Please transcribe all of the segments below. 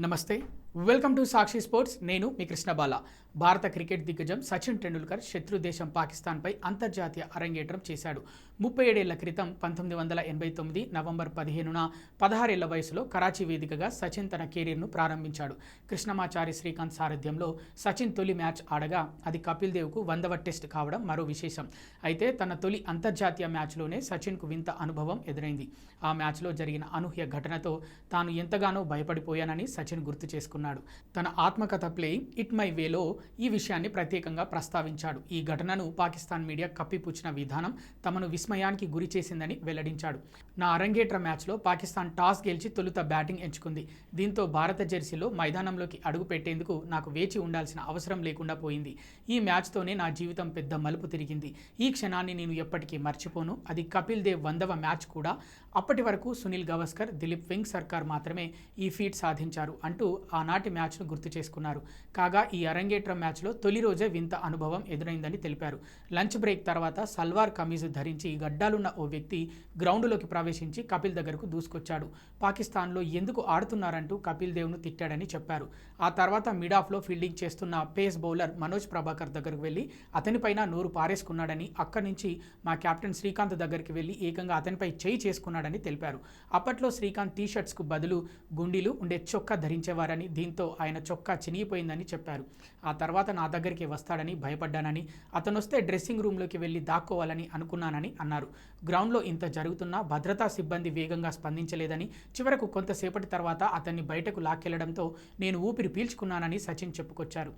నమస్తే, welcome to Sakshi sports. నేను మీ కృష్ణబాల. భారత క్రికెట్ దిగ్గజం సచిన్ టెండూల్కర్ శత్రు దేశం పాకిస్తాన్పై అంతర్జాతీయ అరంగేట్రం చేశాడు. 37 ఏళ్ల క్రితం 1989 నవంబర్ 15న 16 ఏళ్ల వయసులో కరాచీ వేదికగా సచిన్ తన కెరీర్ను ప్రారంభించాడు. కృష్ణమాచారి శ్రీకాంత్ సారథ్యంలో సచిన్ తొలి మ్యాచ్ ఆడగా అది కపిల్ దేవ్కు 100వ టెస్ట్ కావడం మరో విశేషం. అయితే తన తొలి అంతర్జాతీయ మ్యాచ్లోనే సచిన్కు వింత అనుభవం ఎదురైంది. ఆ మ్యాచ్లో జరిగిన అనూహ్య ఘటనతో తాను ఎంతగానో భయపడిపోయానని సచిన్ గుర్తు చేసుకున్నాడు. తన ఆత్మకథ ప్లేయింగ్ ఇట్ మై వేలో ఈ విషయాన్ని ప్రత్యేకంగా ప్రస్తావించాడు. ఈ ఘటనను పాకిస్తాన్ మీడియా కప్పిపుచ్చిన విధానం తమను విస్మయానికి గురి చేసిందని వెల్లడించాడు. నా అరంగేట్ర మ్యాచ్లో పాకిస్తాన్ టాస్ గెలిచి తొలుత బ్యాటింగ్ ఎంచుకుంది. దీంతో భారత జెర్సీలో మైదానంలోకి అడుగు పెట్టేందుకు నాకు వేచి ఉండాల్సిన అవసరం లేకుండా పోయింది. ఈ మ్యాచ్తోనే నా జీవితం పెద్ద మలుపు తిరిగింది. ఈ క్షణాన్ని నేను ఎప్పటికీ మర్చిపోను. అది కపిల్ దేవ్ 100వ మ్యాచ్ కూడా. అప్పటి వరకు సునీల్ గవాస్కర్, దిలీప్ వెంగ్ సర్కార్ మాత్రమే ఈ ఫీట్ సాధించారు అంటూ ఆనాటి మ్యాచ్ను గుర్తు చేసుకున్నారు. కాగా ఈ అరంగేట్రం మ్యాచ్లో తొలి రోజే వింత అనుభవం ఎదురైందని తెలిపారు. లంచ్ బ్రేక్ తర్వాత సల్వార్ కమీజు ధరించి గడ్డాలున్న ఓ వ్యక్తి గ్రౌండ్లోకి ప్రవేశించి కపిల్ దగ్గరకు దూసుకొచ్చాడు. పాకిస్తాన్లో ఎందుకు ఆడుతున్నారంటూ కపిల్ దేవ్ను తిట్టాడని చెప్పారు. ఆ తర్వాత మిడ్ ఆఫ్లో ఫీల్డింగ్ చేస్తున్న పేస్ బౌలర్ మనోజ్ ప్రభాకర్ దగ్గరకు వెళ్ళి అతనిపైన నోరు పారేసుకున్నాడని, అక్కడి నుంచి మా కెప్టెన్ శ్రీకాంత్ దగ్గరికి వెళ్ళి ఏకంగా అతనిపై చేయి చేసుకున్నాడని తెలిపారు. అప్పట్లో శ్రీకాంత్ టీషర్ట్స్కు బదులు గుండీలు ఉండే చొక్కా ధరించేవారని, దీంతో ఆయన చొక్కా చినిగిపోయిందని చెప్పారు. ఆ తర్వాత నా దగ్గరికి వస్తాడని భయపడ్డానని, అతనొస్తే డ్రెస్సింగ్ రూమ్లోకి వెళ్ళి దాక్కోవాలని అనుకున్నానని అన్నారు. గ్రౌండ్లో ఇంత జరుగుతున్నా భద్రతా సిబ్బంది వేగంగా స్పందించలేదని, చివరకు కొంతసేపటి తర్వాత అతన్ని బయటకు లాక్కెళ్లడంతో నేను ఊపిరి పీల్చుకున్నానని సచిన్ చెప్పుకొచ్చారు.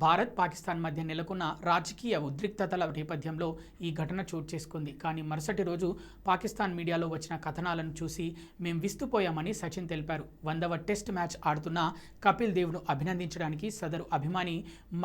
భారత్, పాకిస్తాన్ మధ్య నెలకొన్న రాజకీయ ఉద్రిక్తతల నేపథ్యంలో ఈ ఘటన చోటు చేసుకుంది. కానీ మరుసటి రోజు పాకిస్తాన్ మీడియాలో వచ్చిన కథనాలను చూసి మేం విస్తుపోయామని సచిన్ తెలిపారు. 100వ టెస్ట్ మ్యాచ్ ఆడుతున్న కపిల్ దేవ్ను అభినందించడానికి సదరు అభిమాని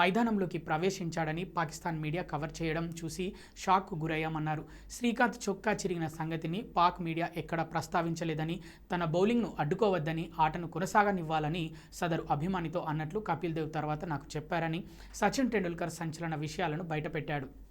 మైదానంలోకి ప్రవేశించాడని పాకిస్తాన్ మీడియా కవర్ చేయడం చూసి షాక్కు గురయ్యామన్నారు. శ్రీకాంత్ చొక్కా చిరిగిన సంగతిని పాక్ మీడియా ఎక్కడా ప్రస్తావించలేదని, తన బౌలింగ్ను అడ్డుకోవద్దని, ఆటను కొనసాగనివ్వాలని సదరు అభిమానితో అన్నట్లు కపిల్ దేవ్ తర్వాత నాకు చెప్పారని సచిన్ టెండూల్కర్ సంచలన విషయాలను బయటపెట్టాడు.